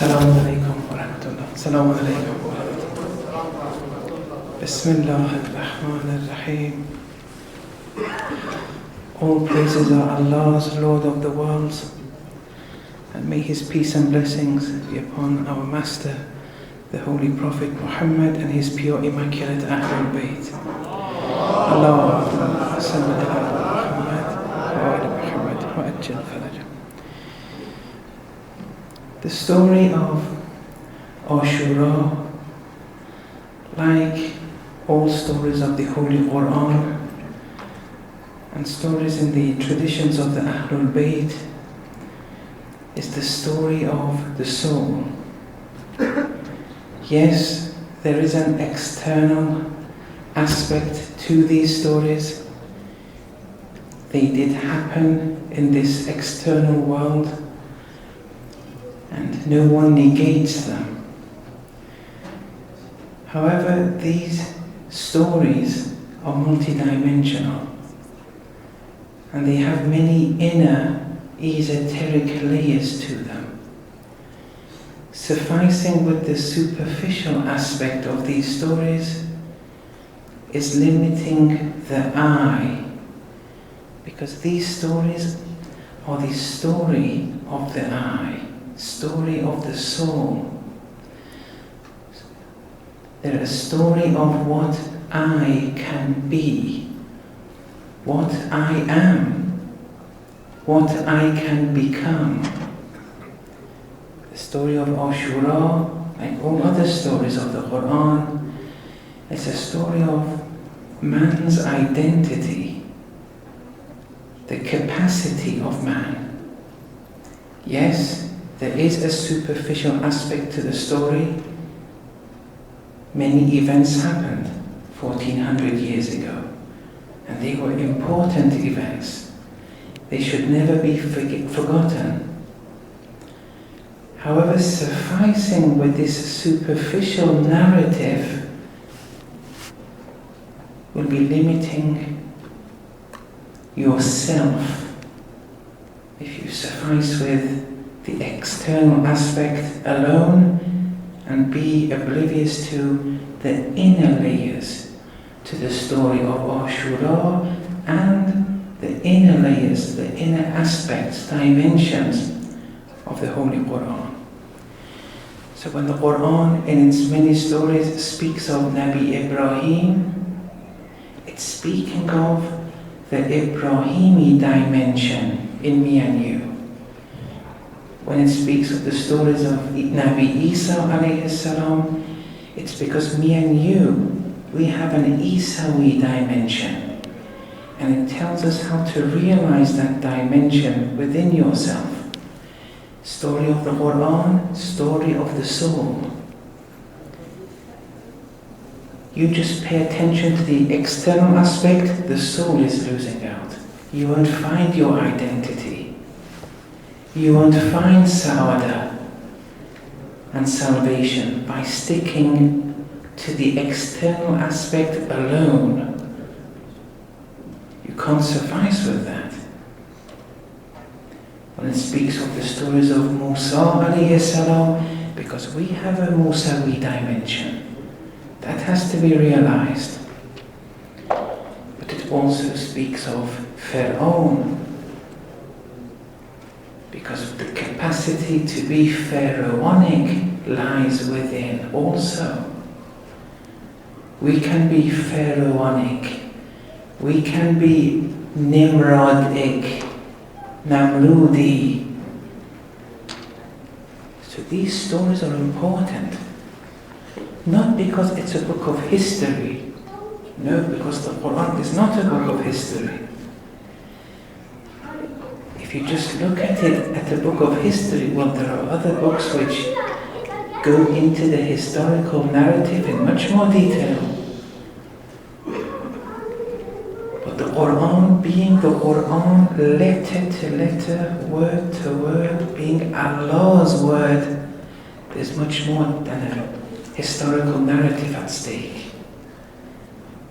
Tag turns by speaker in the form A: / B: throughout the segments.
A: Assalamu alaikum wa rahmatullah. Assalamu alaikum wa rahmatullah. Bismillah ar-Rahman ar-Rahim. All praises are Allah's, Lord of the worlds, and may His peace and blessings be upon our Master, the Holy Prophet Muhammad, and his pure immaculate Ahlul Bayt. Allahumma salli ala Muhammad wa ala Muhammad wa ajjal farajah. The story of Ashura, like all stories of the Holy Quran and stories in the traditions of the Ahlul Bayt, is the story of the soul. Yes, there is an external aspect to these stories. They did happen in this external world, and no one negates them. However, these stories are multidimensional, and they have many inner esoteric layers to them. Sufficing with the superficial aspect of these stories is limiting the eye, because these stories are the story of the eye, story of the soul. They're a story of what I can be, what I am, what I can become. The story of Ashura, like all other stories of the Quran, is a story of man's identity, the capacity of man. Yes, there is a superficial aspect to the story. Many events happened 1400 years ago, and they were important events. They should never be forgotten. However, sufficing with this superficial narrative will be limiting yourself. If you suffice with the external aspect alone and be oblivious to the inner layers to the story of Ashura and the inner layers, the inner aspects, dimensions of the Holy Quran. So when the Quran in its many stories speaks of Nabi Ibrahim, it's speaking of the Ibrahimi dimension in me and you. When it speaks of the stories of Nabi Isa alayhis-salaam, it's because me and you, we have an Isawi dimension. And it tells us how to realize that dimension within yourself. Story of the Quran, story of the soul. You just pay attention to the external aspect, the soul is losing out. You won't find your identity. You won't find sa'adah and salvation by sticking to the external aspect alone. You can't suffice with that. When it speaks of the stories of Musa alayhis-salaam, because we have a Musawi dimension, that has to be realized. But it also speaks of Pharaoh, because of the capacity to be pharaonic lies within also. We can be pharaonic. We can be Nimrodic, Namrudi. So these stories are important. Not because it's a book of history. No, because the Quran is not a book of history. If you just look at it at a book of history, well, there are other books which go into the historical narrative in much more detail. But the Quran, being the Quran, letter to letter, word to word, being Allah's word, there's much more than a historical narrative at stake.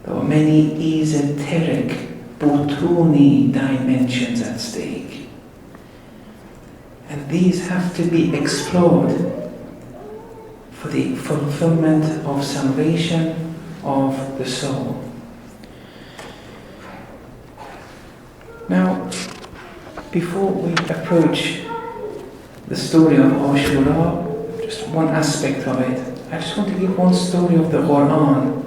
A: There are many esoteric, butuni dimensions at stake. And these have to be explored the fulfillment of salvation of the soul. Now, before we approach the story of Ashura, just one aspect of it, I just want to give one story of the Quran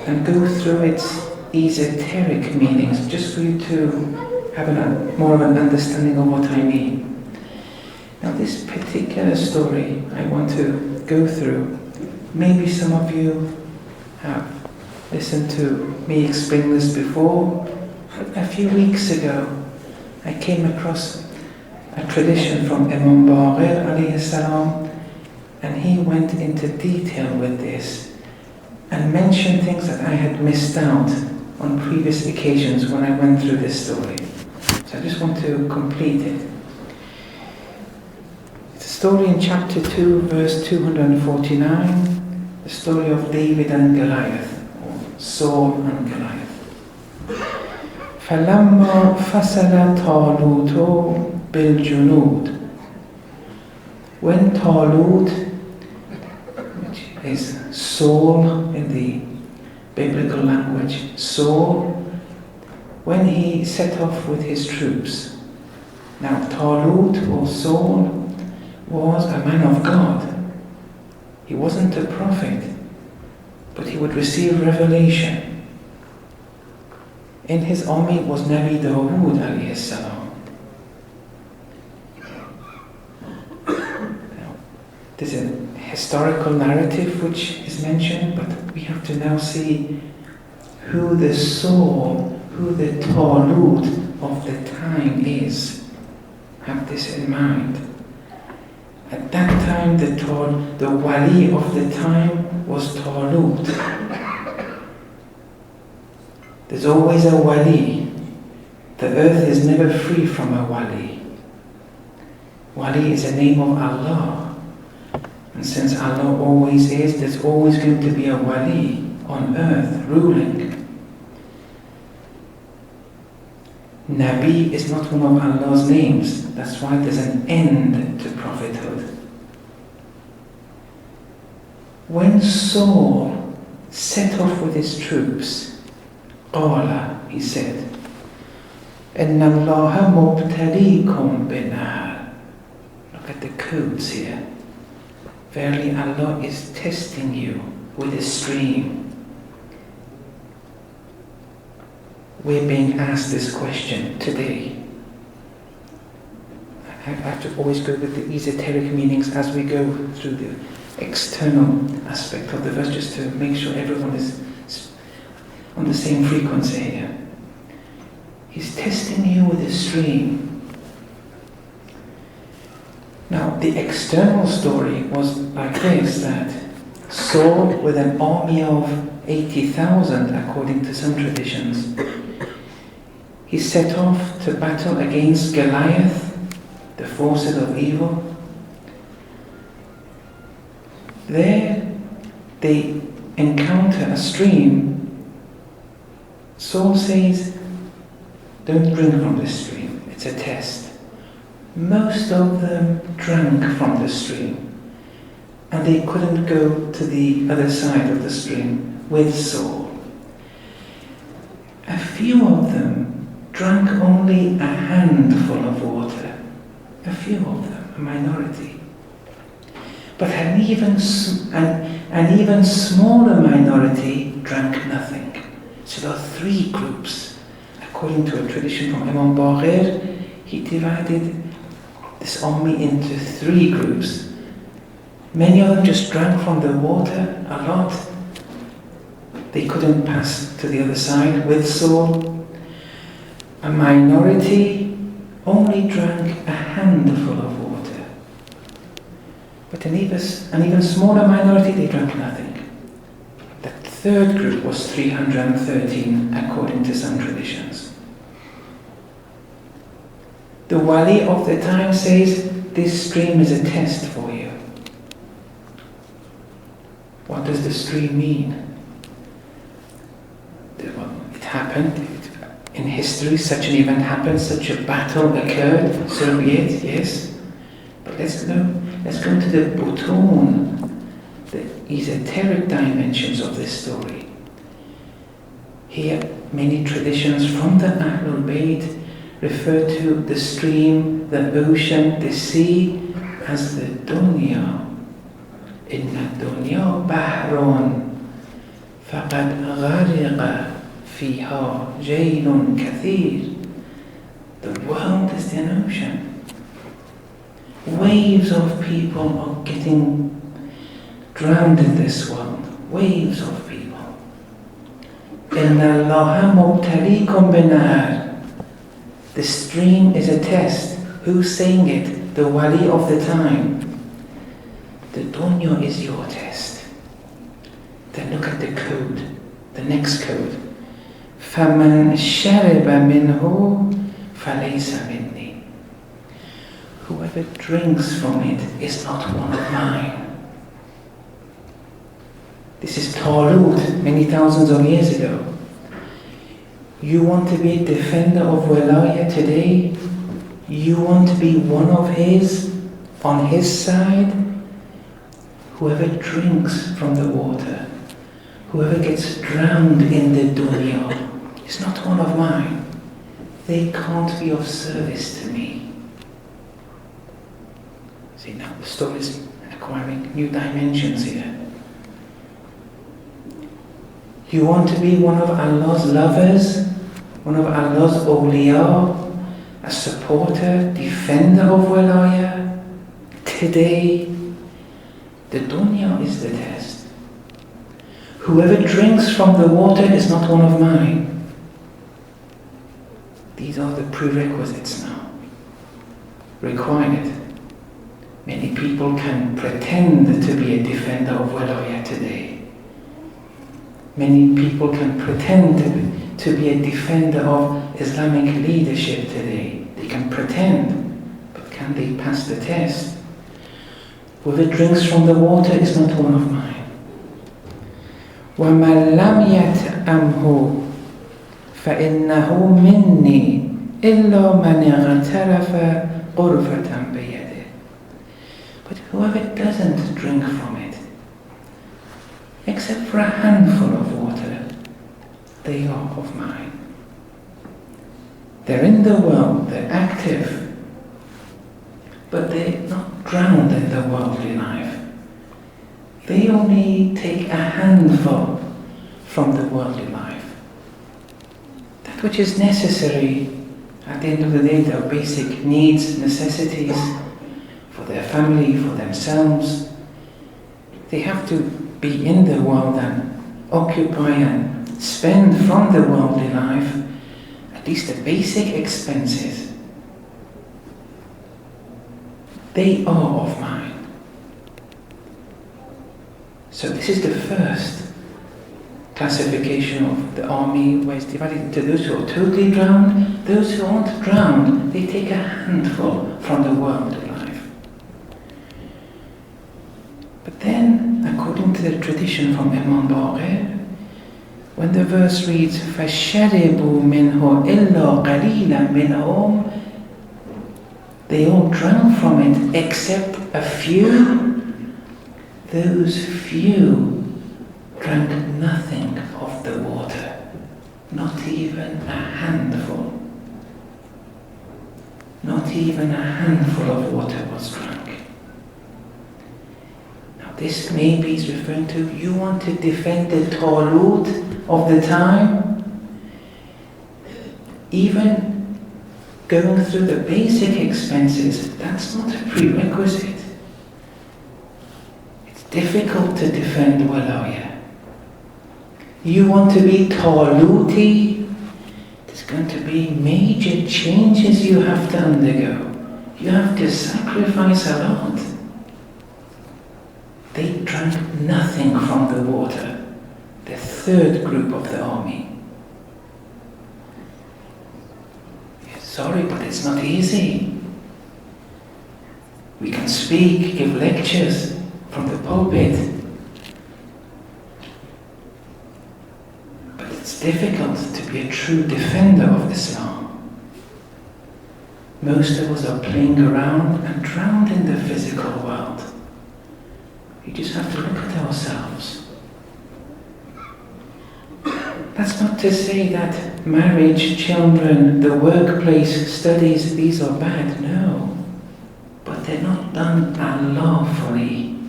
A: and go through its esoteric meanings, just for you to have more of an understanding of what I mean. Now, this particular story I want to go through, maybe some of you have listened to me explain this before. A few weeks ago, I came across a tradition from Imam Husayn, alayhis-salaam, and he went into detail with this and mentioned things that I had missed out on previous occasions when I went through this story. So I just want to complete it. It's a story in chapter 2, verse 249, the story of David and Goliath, or Saul and Goliath. فَلَمَّا فَصَلَ طَالُوتُ بِالْجُنُودِ. When Talut, which is Saul in the biblical language, Saul, when he set off with his troops. Now, Talut or Saul was a man of God. He wasn't a prophet, but he would receive revelation. In his army was Nabi Dawood alayhis-salaam. Now, there's a historical narrative which is mentioned, but we have to now see who the Saul, who the Talut of the time is. Have this in mind. At that time, the wali of the time was Talut. There's always a wali. The earth is never free from a wali. Wali is a name of Allah. And since Allah always is, there's always going to be a wali on earth ruling. Nabi is not one of Allah's names. That's why there's an end to prophethood. When Saul set off with his troops, قال, he said, إِنَّ اللَّهَ مُبْتَلِيكُمْ بِالنَّهَرِ. Look at the codes here. Verily Allah is testing you with a stream. We're being asked this question today. I have to always go with the esoteric meanings as we go through the external aspect of the verse, just to make sure everyone is on the same frequency here. He's testing you with a stream. Now, the external story was like this, that Saul, with an army of 80,000, according to some traditions, he set off to battle against Goliath, the forces of evil. There, they encounter a stream. Saul says, don't drink from this stream, it's a test. Most of them drank from the stream, and they couldn't go to the other side of the stream with Saul. A few of them drank only a handful of water. A few of them, a minority. But an even smaller minority drank nothing. So there are three groups. According to a tradition from Imam Husayn, he divided this army into three groups. Many of them just drank from the water a lot. They couldn't pass to the other side with Saul. A minority only drank a handful of water. But an even smaller minority, they drank nothing. The third group was 313, according to some traditions. The wali of the time says, this stream is a test for you. What does the stream mean? Well, it happened. In history, such an event happened, such a battle occurred, so be it, yes. But let's go to the butun, the esoteric dimensions of this story. Here, many traditions from the Ahlul Bayt refer to the stream, the ocean, the sea as the dunya. Inna dunya bahrun faqad ghariqa fiha jaylun kathir. The world is an ocean. Waves of people are getting drowned in this world. Waves of people. Inna Allaha mubtalikum binahar. The stream is a test. Who's saying it? The wali of the time. The dunya is your test. Then look at the code. The next code. فَمَنْ شَرِبَ مِنْهُ فَلَيْسَ مِنِّي. Whoever drinks from it is not one of mine. This is Talut, many thousands of years ago. You want to be a defender of Wilayah today? You want to be one of his, on his side? Whoever drinks from the water, whoever gets drowned in the dunya, is not one of mine. They can't be of service to me. See, now the story is acquiring new dimensions here. You want to be one of Allah's lovers, one of Allah's awliya, a supporter, defender of Wilayah? Today, the dunya is the test. Whoever drinks from the water is not one of mine. These are the prerequisites now. Required. Many people can pretend to be a defender of Wilayah today. Many people can pretend to be a defender of Islamic leadership today. They can pretend, but can they pass the test? Whoever drinks from the water is not one of mine. وَمَنْ لَمْ يَتْأَمْهُ فَإِنَّهُ مِنِّي إِلَّا مَنْ اغْتَرَفَ غُرْفَةً بِيَدِهِ. But whoever doesn't drink from it, except for a handful of water, they are of mine. They're in the world, they're active, but they're not drowned in the worldly life. They only take a handful from the worldly life. That which is necessary at the end of the day, their basic needs, necessities for their family, for themselves. They have to be in the world and occupy and spend from the worldly life at least the basic expenses. They are of mine. So this is the first classification of the army, where it's divided into those who are totally drowned, those who aren't drowned, they take a handful from the worldly life. But then, according to the tradition from Imam Baqir, when the verse reads, فَشَرِبُوا مِنْهُ إِلَّا قَلِيلًا مِنْهُمْ, they all drank from it except a few. Those few drank nothing of the water, not even a handful. Not even a handful of water was drunk. This maybe is referring to, you want to defend the Talut of the time? Even going through the basic expenses, that's not a prerequisite. It's difficult to defend Wilayah. You want to be Taluti? There's going to be major changes you have to undergo. You have to sacrifice a lot. They drank nothing from the water, the third group of the army. Sorry, but it's not easy. We can speak, give lectures from the pulpit, but it's difficult to be a true defender of Islam. Most of us are playing around and drowned in the physical world. We just have to look at ourselves. That's not to say that marriage, children, the workplace, studies, these are bad, no. But they're not done unlawfully.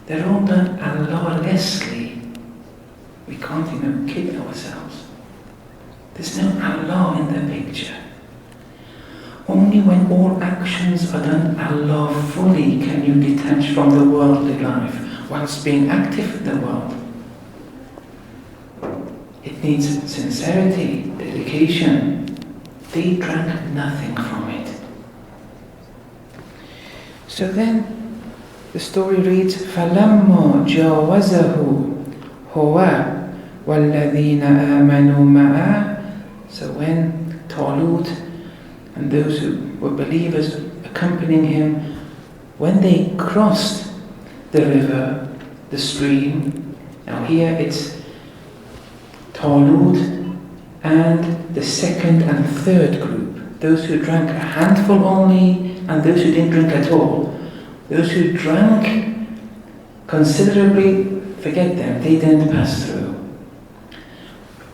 A: They're all done unlawlessly. We can't, kid ourselves. There's no Allah in the picture. Only when all actions are done unlawfully can you detach from the worldly life whilst being active in the world. It needs sincerity, dedication. They drank nothing from it. So then the story reads, فَلَمَّا جَاوَزَهُ هُوَ وَالَّذِينَ آمَنُوا مَعَهُ. So when Talut and those who were believers accompanying him, when they crossed the river, the stream, now here it's Talut and the second and third group, those who drank a handful only and those who didn't drink at all. Those who drank considerably, forget them, they didn't pass through.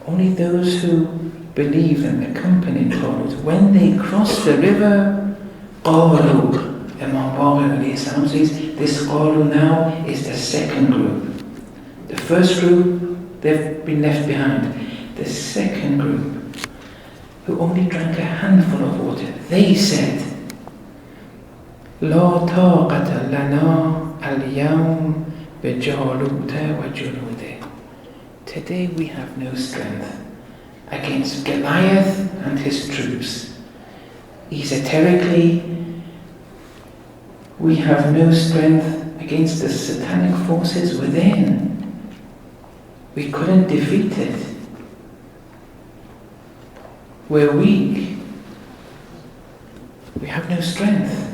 A: Only those who believed and accompanied Talut, when they crossed the river, قالوا, Imam alayhis-salaam says, this قالوا now is the second group. The first group, they've been left behind. The second group, who only drank a handful of water, they said, لا طاقة لنا اليوم بجالوت وجنوده. Today we have no strength against Goliath and his troops. Esoterically, we have no strength against the satanic forces within. We couldn't defeat it. We're weak. We have no strength.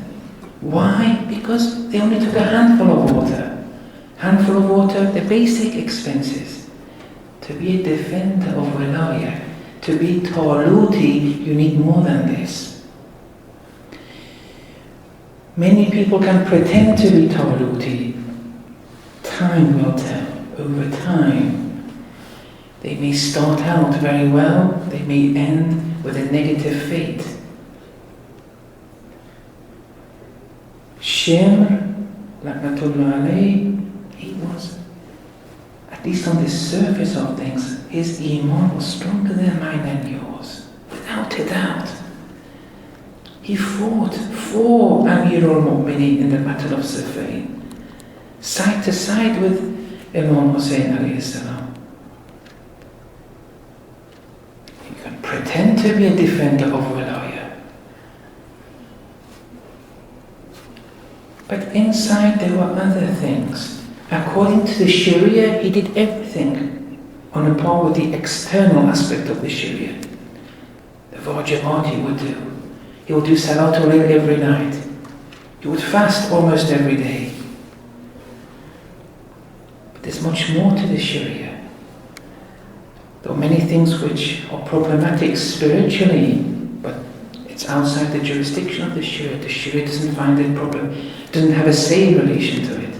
A: Why? Because they only took a handful of water. Handful of water, the basic expenses. To be a defender of Wilayah, to be Taluti, you need more than this. Many people can pretend to be Taluti. Time will tell. Over time, they may start out very well, they may end with a negative fate. Shimr, Laknatullah alayhi, he was, at least on the surface of things, his iman was stronger than mine and yours, without a doubt. He fought for Amir al-Mu'mineen in the Battle of Siffin, side to side with Imam Husayn alayhis-salaam. You can pretend to be a defender of Wilayah, but inside there were other things. According to the Sharia, he did everything on a par with the external aspect of the Sharia. The wajibat he would do. He would do Salatul Layl every night. He would fast almost every day. But there's much more to the Sharia. There are many things which are problematic spiritually, but it's outside the jurisdiction of the Sharia. The Sharia doesn't find it problem, doesn't have a say in relation to it.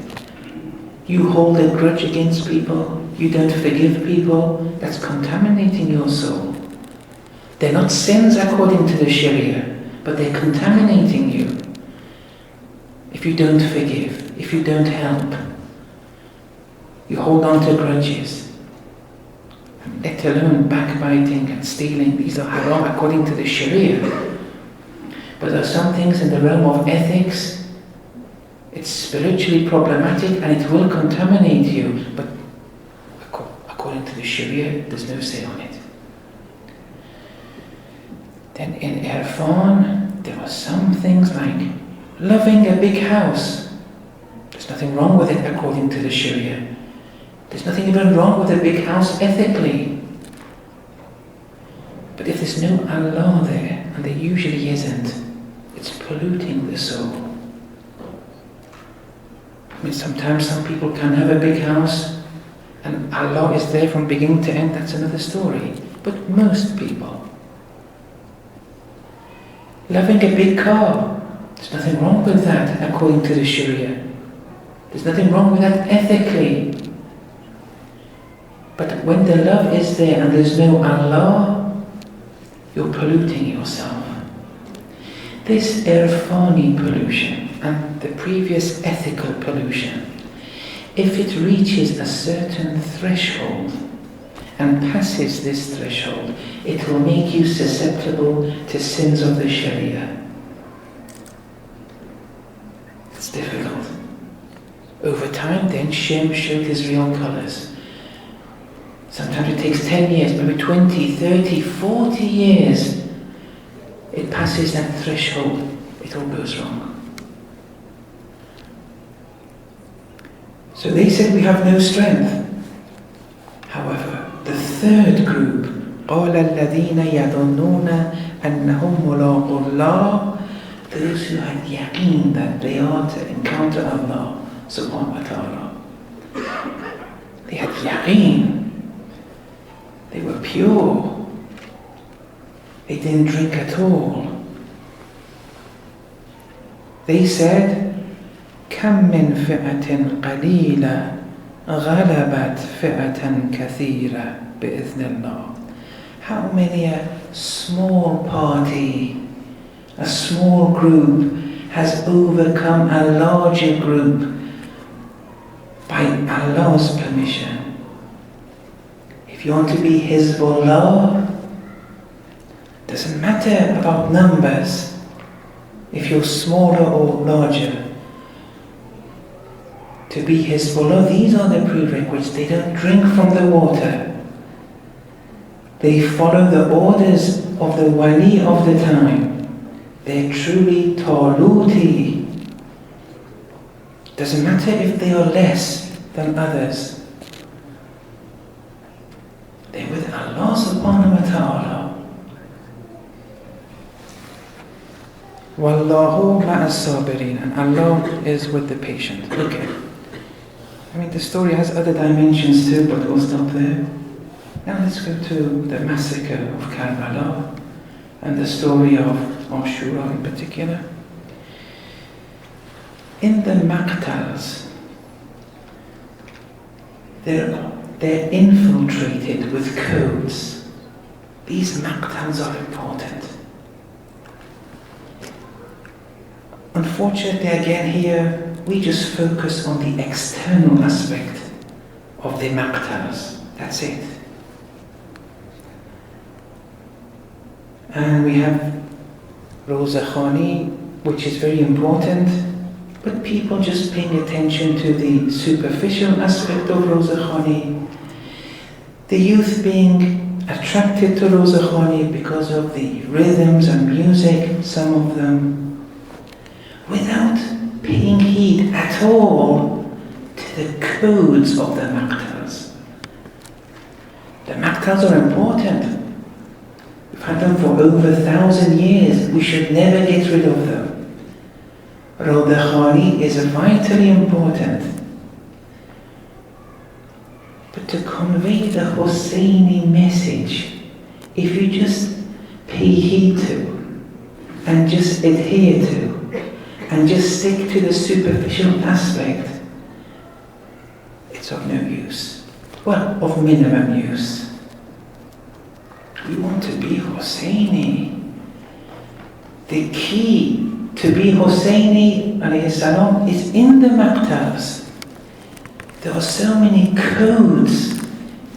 A: You hold a grudge against people, you don't forgive people, that's contaminating your soul. They're not sins according to the Sharia, but they're contaminating you. If you don't forgive, if you don't help, you hold on to grudges, let alone backbiting and stealing, these are haram according to the Sharia. But there are some things in the realm of ethics, it's spiritually problematic and it will contaminate you, but according to the Sharia, there's no say on it. Then in Irfan, there are some things like loving a big house. There's nothing wrong with it according to the Sharia. There's nothing even wrong with a big house ethically. But if there's no Allah there, and there usually isn't, it's polluting the soul. I mean, sometimes some people can have a big house and Allah is there from beginning to end, that's another story. But most people, loving a big car, there's nothing wrong with that according to the Sharia. There's nothing wrong with that ethically. But when the love is there and there's no Allah, you're polluting yourself. This irfani pollution and the previous ethical pollution, if it reaches a certain threshold and passes this threshold, it will make you susceptible to sins of the Sharia. It's difficult. Over time, then shame showed his real colours. Sometimes it takes 10 years, maybe 20, 30, 40 years. It passes that threshold, it all goes wrong. So they said we have no strength. However, the third group, قَالَ الَّذِينَ يَظُنُّونَ أَنَّهُمْ مُلَاقُو اللَّهِ, those who had yaqeen that they are to encounter Allah subhanahu wa ta'ala. They had yaqeen. They were pure. They didn't drink at all. They said, كَمْ مِنْ فِئَةٍ قَلِيلَةٍ غَلَبَتْ فِئَةً كَثِيرَةً بِإِذْنِ اللَّهِ. How many a small party, a small group has overcome a larger group by Allah's permission. If you want to be Hizbullah, doesn't matter about numbers, if you're smaller or larger. To be Hizbullah, these are the prerequisites. They don't drink from the water. They follow the orders of the wali of the time. They're truly Taluti. Doesn't matter if they are less than others. They're with Allah subhanahu wa ta'ala. Wallahu ma'as-sabirin, and Allah is with the patient. Okay. I mean, the story has other dimensions too, but we'll stop there. Now let's go to the massacre of Karbala and the story of Ashura in particular. In the maqtals, they're infiltrated with codes. These maqtals are important. Unfortunately, again here, we just focus on the external aspect of the maqtals. That's it. And we have Roza Khani, which is very important, but people just paying attention to the superficial aspect of Roza Khani. The youth being attracted to Roza Khani because of the rhythms and music, some of them, without paying heed at all to the codes of the maqtals. The maqtals are important. We've had them for over 1,000 years. We should never get rid of them. Roza Khani is vitally important. But to convey the Husayni message, if you just pay heed to, and just adhere to, and just stick to the superficial aspect, it's of no use. Well, of minimum use. We want to be Husayni. The key to be Husayni, alayhis-salaam, is in the maqtals. There are so many codes,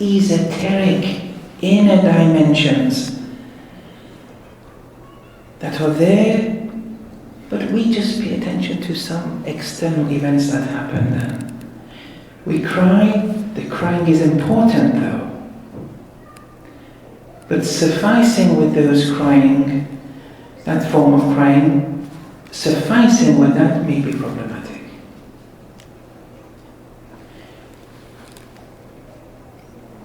A: esoteric, inner dimensions that are there, but we just pay attention to some external events that happen then. We cry, the crying is important though. But sufficing with those crying, that form of crying, sufficing with that may be problematic.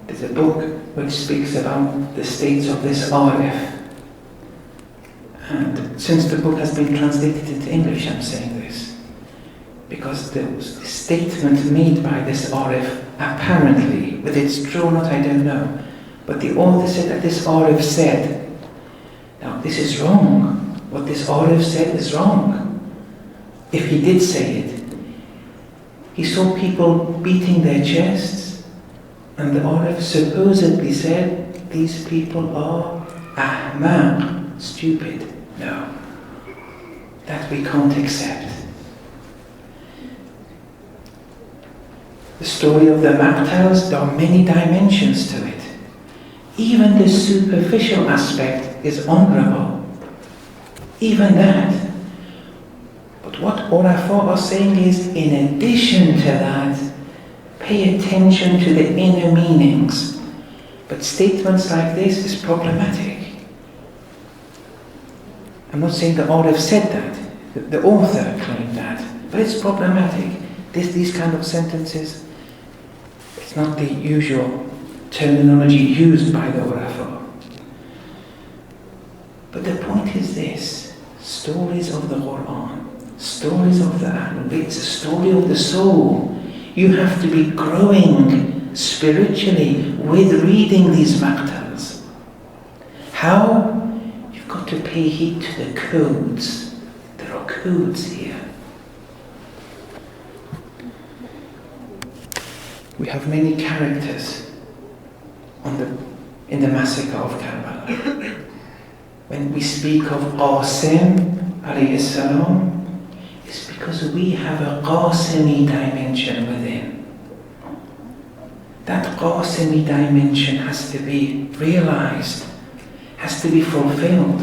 A: There's a book which speaks about the states of this Arif. And since the book has been translated into English, I'm saying this, because there was a statement made by this Arif, apparently, whether it's true or not, I don't know, but the author said that this Arif said, now this is wrong, what this Arif said is wrong. If he did say it, He saw people beating their chests, and the Arif supposedly said, these people are ahmaq, stupid. No, that we can't accept. The story of the Maqtals, there are many dimensions to it. Even the superficial aspect is honorable. Even that. But what Urafa are saying is, in addition to that, pay attention to the inner meanings. But statements like this is problematic. I'm not saying the Arif said that. The author claimed that. But it's problematic. These kind of sentences, it's not the usual terminology used by the Urafa. But the point is this: stories of the Quran, stories of the Ahlul Bayt, it's a story of the soul. You have to be growing spiritually with reading these maqtals. How? You've got to pay heed to the codes. There are codes here. We have many characters in the massacre of Karbala. When we speak of Qasim, alayhis-salaam, it's because we have a Qasimi dimension within. That Qasimi dimension has to be realized, has to be fulfilled.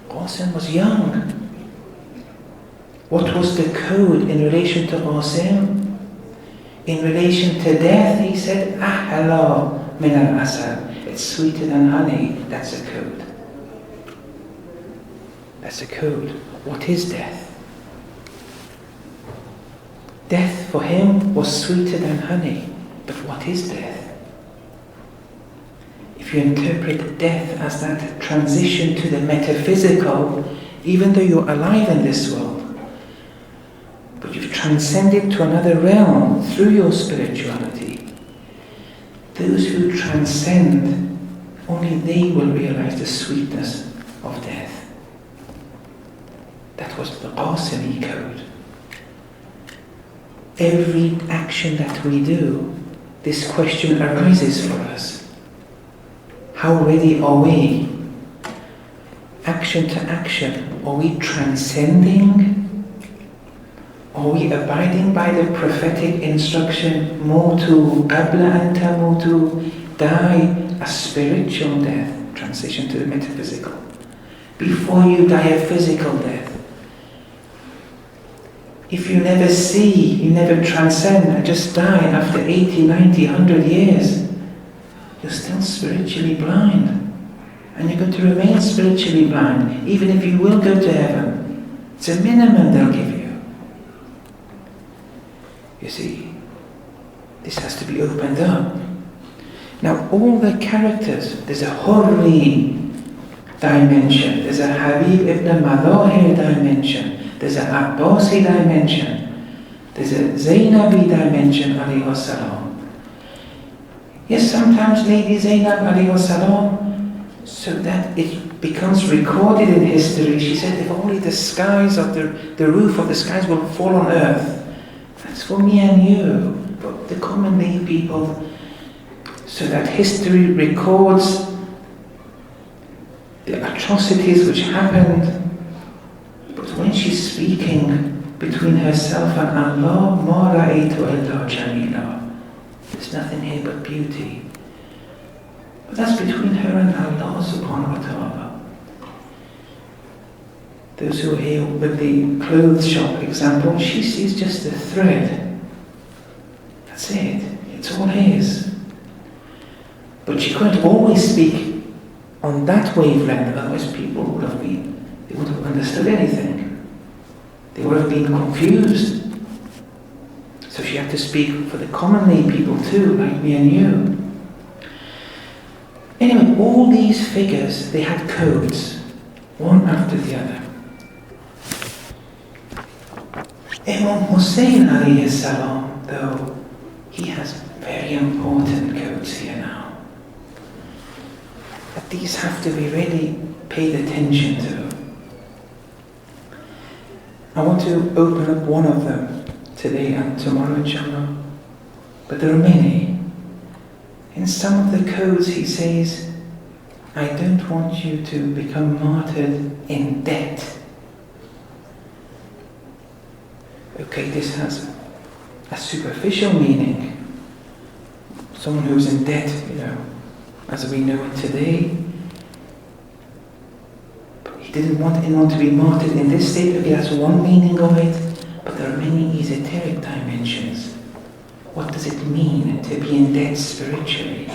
A: Qasim was young. What was the code in relation to Qasim? In relation to death, he said, Ahla min al-asal. It's sweeter than honey. That's a code. That's a code. What is death? Death for him was sweeter than honey. But what is death? If you interpret death as that transition to the metaphysical, even though you're alive in this world, but you've transcended to another realm through your spirituality, those who transcend, only they will realize the sweetness of death. That was the Qasimi code. Every action that we do, this question arises for us. How ready are we? Action to action, are we transcending? Are we abiding by the prophetic instruction, Mutu qabla an tamutu, die a spiritual death, transition to the metaphysical, before you die a physical death? If you never see, you never transcend and just die after 80, 90, 100 years, you're still spiritually blind. And you're going to remain spiritually blind, even if you will go to heaven. It's a minimum they'll give you. You see, this has to be opened up. Now, all the characters, there's a Hurri dimension, there's a Habib ibn Madahir dimension, there's an Abbasi dimension, there's a Zainabi dimension, alayhis-salaam. Yes, sometimes Lady Zainab, alayhis-salaam, so that it becomes recorded in history, she said, if only the skies of the roof of the skies will fall on earth. That's for me and you, but the common lay people, so that history records the atrocities which happened. But when she's speaking between herself and Allah, ma ra'aytu illa jamila, there's nothing here but beauty. But that's between her and Allah subhanahu wa ta'ala. Those who are here with the clothes shop example, she sees just a thread. That's it. It's all his. But she couldn't always speak on that wavelength, otherwise people would have been, they wouldn't have understood anything. They would have been confused. So she had to speak for the common lay people too, like me and you. Anyway, all these figures, they had codes, one after the other. Imam Husayn alayhis-salaam, though, he has very important codes here now. But these have to be really paid attention to. I want to open up one of them today and tomorrow, inshallah. But there are many. In some of the codes he says, I don't want you to become martyred in debt. Okay, this has a superficial meaning. Someone who's in debt, as we know it today. He didn't want anyone to be martyred in this state. Okay, that's one meaning of it. But there are many esoteric dimensions. What does it mean to be in debt spiritually?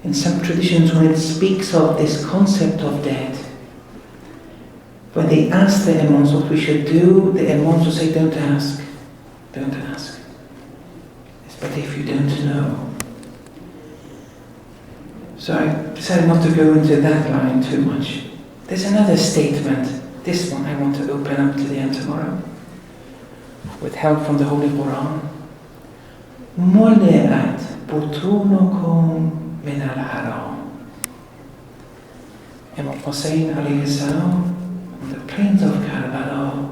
A: In some traditions, when it speaks of this concept of debt, when they ask the imams what we should do, the imams will say, don't ask. Don't ask. It's better if you don't know. So I decided not to go into that line too much. There's another statement. This one I want to open up today and tomorrow, with help from the Holy Quran. مُلِئَتْ بُطُونُكُمْ مِنَ الْحَرَامِ. Imam Husayn alayhis-salaam, on the plains of Karbala,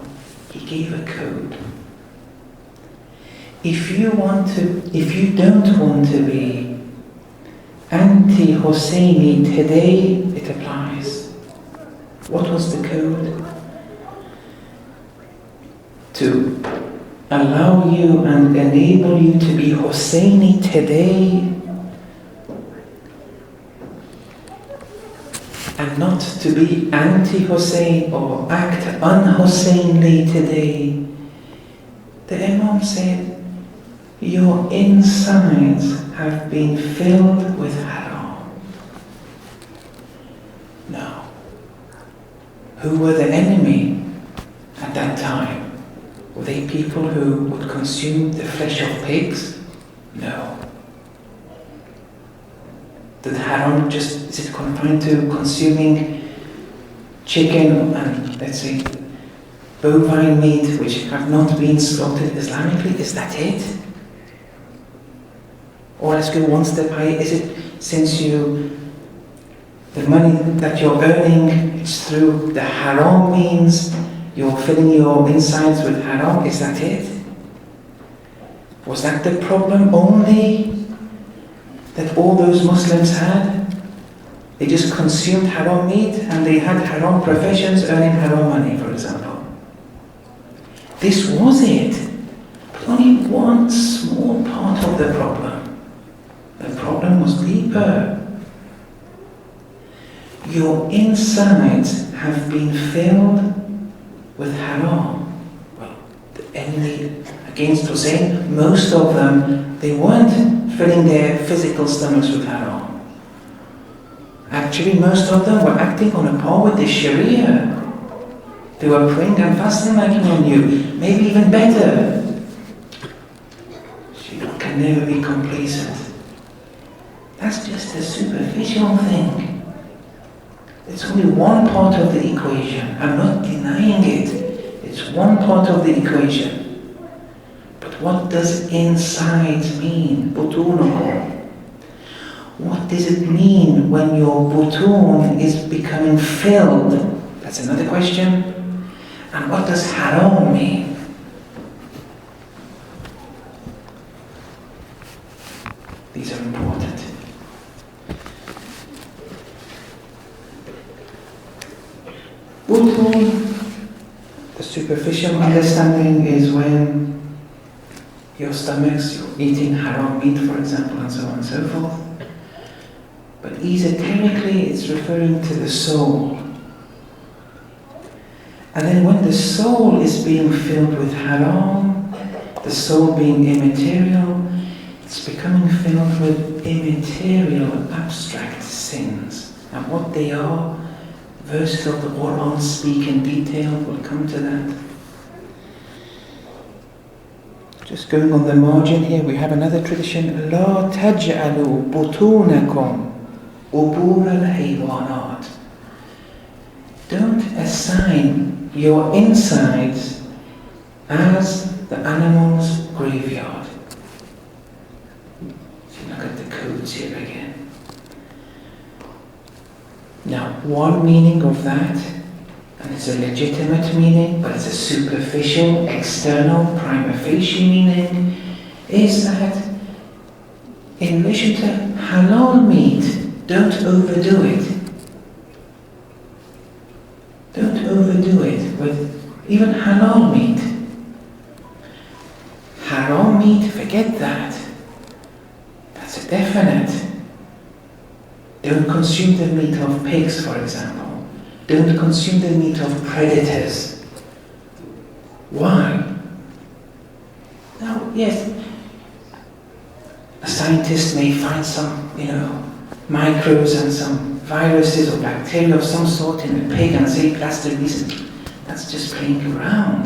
A: he gave a code. If you don't want to be anti-Husayni today, it applies. What was the code? To allow you and enable you to be Husayni today and not to be anti-Husayn or act un-Husaynly today. The Imam said, your insides have been filled with haram. Now, who were the enemy at that time? Were they people who would consume the flesh of pigs? No. Did haram is it confined to consuming chicken and, let's say, bovine meat which have not been slaughtered Islamically? Is that it? Or let's go one step higher. Is it since the money that you're earning, it's through the haram means, you're filling your insides with haram? Is that it? Was that the problem only that all those Muslims had? They just consumed haram meat and they had haram professions earning haram money, for example. This was it. But only one small part of the problem. The problem was deeper. Your insides have been filled with haram. Well, the enemy against Hussein, most of them, they weren't filling their physical stomachs with haram. Actually, most of them were acting on a par with the Sharia. They were praying and fasting like you knew, maybe even better. You can never be complacent. That's just a superficial thing. It's only one part of the equation. I'm not denying it. It's one part of the equation. But what does inside mean? Butunukum. What does it mean when your butun is becoming filled? That's another question. And what does haram mean? These are important. Butun, the superficial understanding is when your stomachs, you're eating haram meat, for example, and so on and so forth. But esoterically, it's referring to the soul. And then when the soul is being filled with haram, the soul being immaterial, it's becoming filled with immaterial, abstract sins. And what they are, verses of the Quran speak in detail. We'll come to that. Just going on the margin here, we have another tradition. لا تجعلوا بطونكم قبور الحيوانات. Don't assign your insides as the animal's graveyard. So look at the codes here again. Now, one meaning of that, and and it's a legitimate meaning, but it's a superficial, external, prima facie meaning, is that in relation to halal meat, don't overdo it. Don't overdo it with even halal meat. Haram meat, forget that. That's a definite. Don't consume the meat of pigs, for example. Don't consume the meat of predators. Why? Now, yes, a scientist may find some, microbes and some viruses or bacteria of some sort in a pig and say that's the reason. That's just playing around.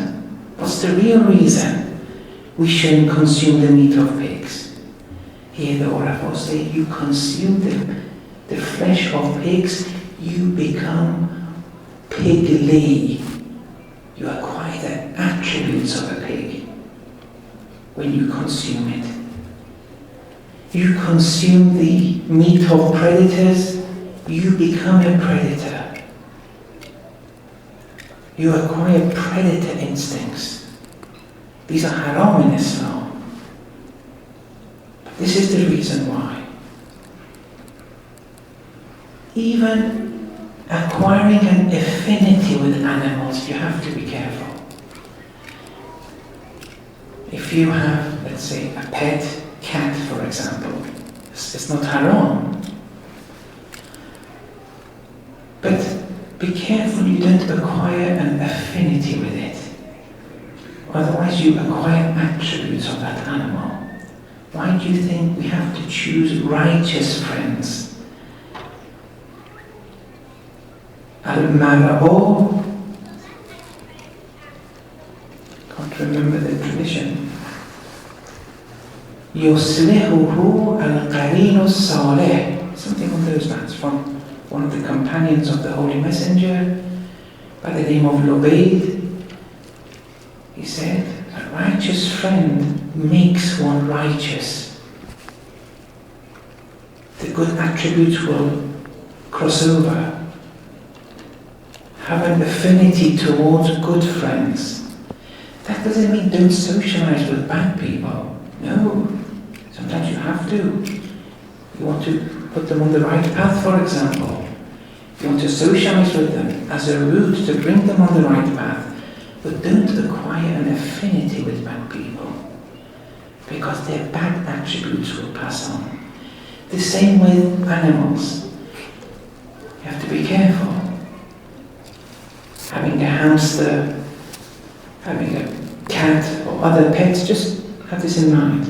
A: What's the real reason we shouldn't consume the meat of pigs? Here the Ulama say you consume the flesh of pigs, you become pigly. You acquire the attributes of a pig when you consume it. You consume the meat of predators, you become a predator. You acquire predator instincts. These are haram in Islam. But this is the reason why. Even acquiring an affinity with animals, you have to be careful. If you have, let's say, a pet cat, for example, it's not haram. But be careful you don't acquire an affinity with it. Otherwise you acquire attributes of that animal. Why do you think we have to choose righteous friends? Al-Mar'u, can't remember the tradition. Yuslihuhu al-qarinu salih, something on those lines, from one of the companions of the Holy Messenger by the name of Lubayd. He said, a righteous friend makes one righteous. The good attributes will cross over. Have an affinity towards good friends. That doesn't mean don't socialize with bad people. No. Sometimes you have to. You want to put them on the right path, for example. You want to socialize with them as a route to bring them on the right path. But don't acquire an affinity with bad people, because their bad attributes will pass on. The same with animals. You have to be careful. Having a hamster, having a cat or other pets, just have this in mind.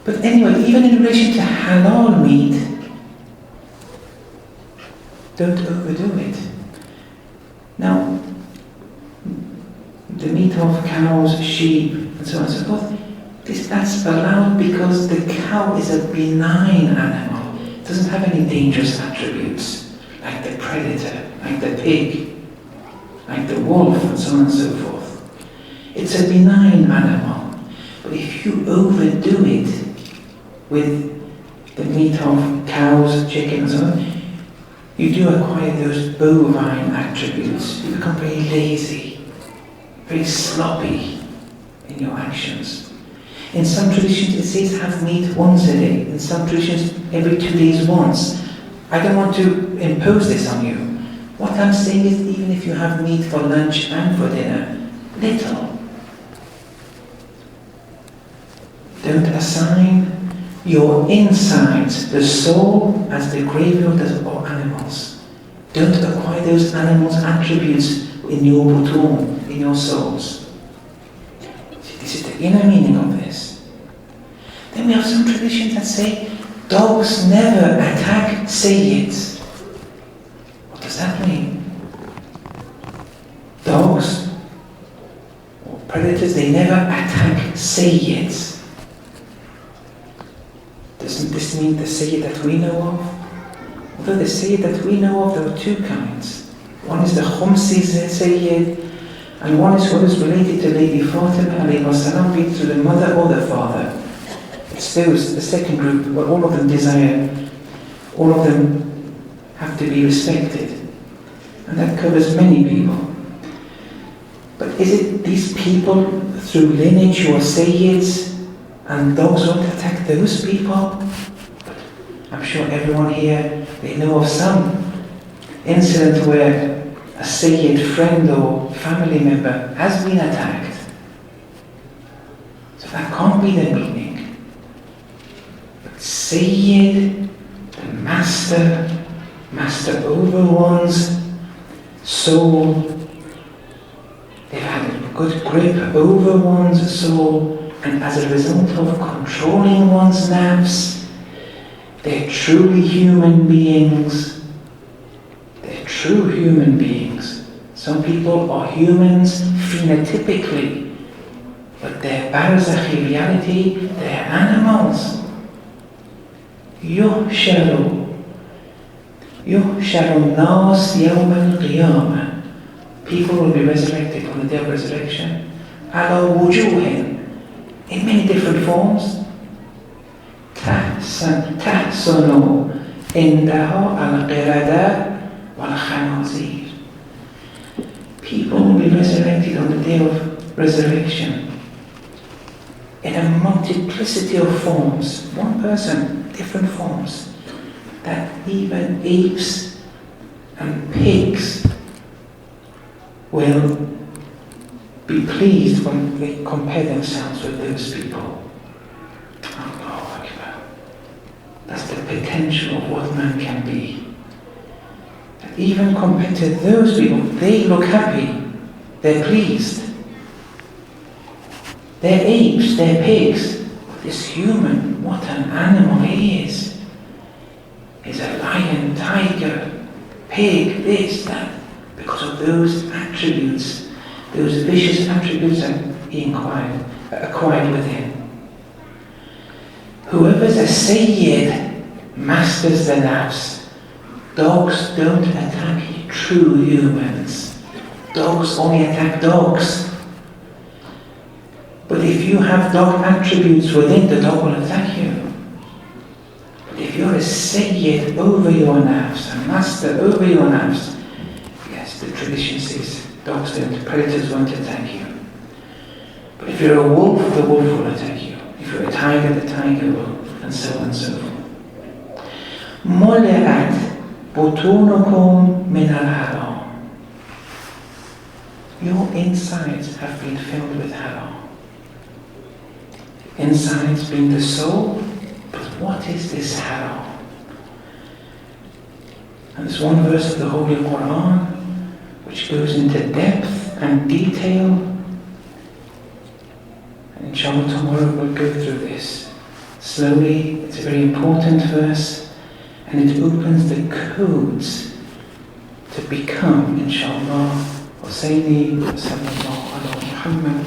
A: But anyway, even in relation to halal meat, don't overdo it. Now, the meat of cows, sheep, and so on and so forth, that's allowed because the cow is a benign animal. It doesn't have any dangerous attributes, like the predator, like the pig, like the wolf, and so on and so forth. It's a benign animal. But if you overdo it with the meat of cows, chickens, and so on, you do acquire those bovine attributes. You become very lazy, very sloppy in your actions. In some traditions it says have meat once a day. In some traditions every 2 days once. I don't want to impose this on you. What I'm saying is even if you have meat for lunch and for dinner, little. Don't assign your insides, the soul, as the graveyard of animals. Don't acquire those animals' attributes in your butun, in your souls. See, this is the inner meaning of this. Then we have some traditions that say dogs never attack sayyids. What does that mean? Dogs or predators, they never attack sayyids. Doesn't this mean the sayyid that we know of? Although the sayyid that we know of, there are two kinds. One is the Khumsi sayyid, and one is what is related to Lady Fatima alayhis-salaam, be it to the mother or the father. It's those, the second group, where all of them desire, all of them have to be respected. And that covers many people. But is it these people through lineage who are Sayyids and dogs won't attack those people? I'm sure everyone here, they know of some incident where a Sayyid friend or family member has been attacked. So that can't be the meaning. But Sayyid, the master over one's soul, they've had a good grip over one's soul, and as a result of controlling one's nafs, they're truly human beings. They're true human beings. Some people are humans phenotypically, but their barzakhi reality, they're animals. يحشر الناس يوم القيامة. People will be resurrected on the day of resurrection. على وجوه, in many different forms. تحسن عندها القردة والخنازير. People will be resurrected on the day of resurrection in a multiplicity of forms. One person, different forms, that even apes and pigs will be pleased when they compare themselves with those people. Allahu Akbar. That's the potential of what man can be. And even compared to those people, they look happy, they're pleased. They're apes, they're pigs. This human, what an animal he is. He's a lion, tiger, pig, this, that. Because of those attributes, those vicious attributes that he acquired within. Whoever's a Sayyid masters the nafs. Dogs don't attack true humans. Dogs only attack dogs. But if you have dog attributes within, the dog will attack you. But if you're a Sayyid over your nafs, a master over your nafs, yes, the tradition says dogs don't, predators won't attack you. But if you're a wolf, the wolf will attack you. If you're a tiger, the tiger will, and so on and so forth. ملئت بطونكم من الحرام. Your insides have been filled with haram. Insides being the soul, but what is this haram? And there's one verse of the Holy Quran which goes into depth and detail. And inshallah tomorrow we'll go through this slowly. It's a very important verse, and it opens the codes to become, inshallah, Husayni sallallahu ala Muhammad